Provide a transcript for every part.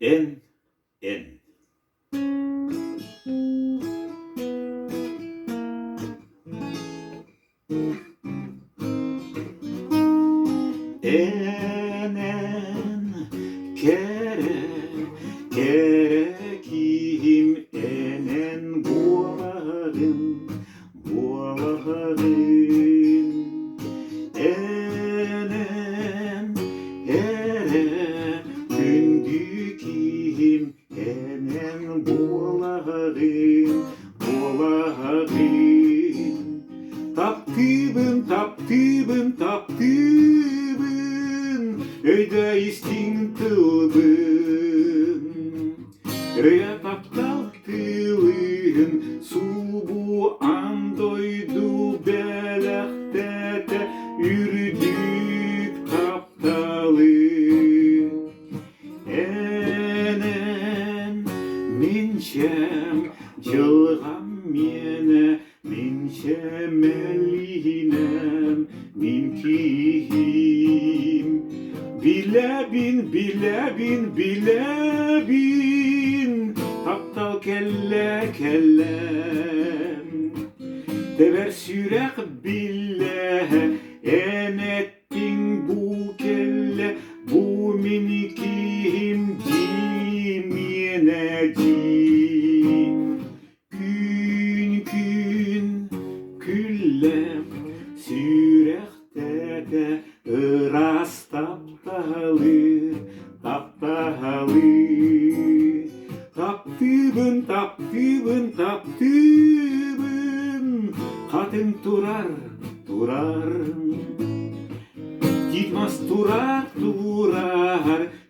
en. En kere kim enen buğaların enen gündü kim enen buğaların taptыбын öйde istin tılbın öya taptal tılın subu andoydu belahtete yürüdük taptalı enen minçem jılgam mene minçem elinem minkihim bilebin taptal kellem dever sürek bille enettin bu kelle bu minikihim ciminecim gün küllem sürektete ıras taptalı taptыбын kadın turar gitmez turar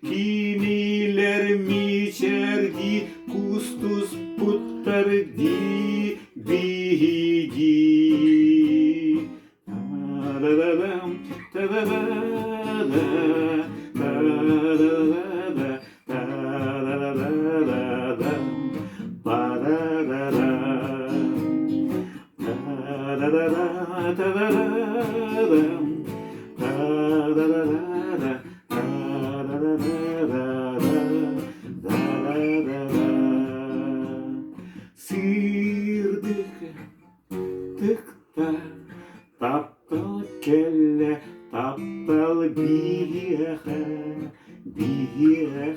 kimiler miçerdi kustus puttar di bigi sırdık tıkta taptal kelle taptal biyehe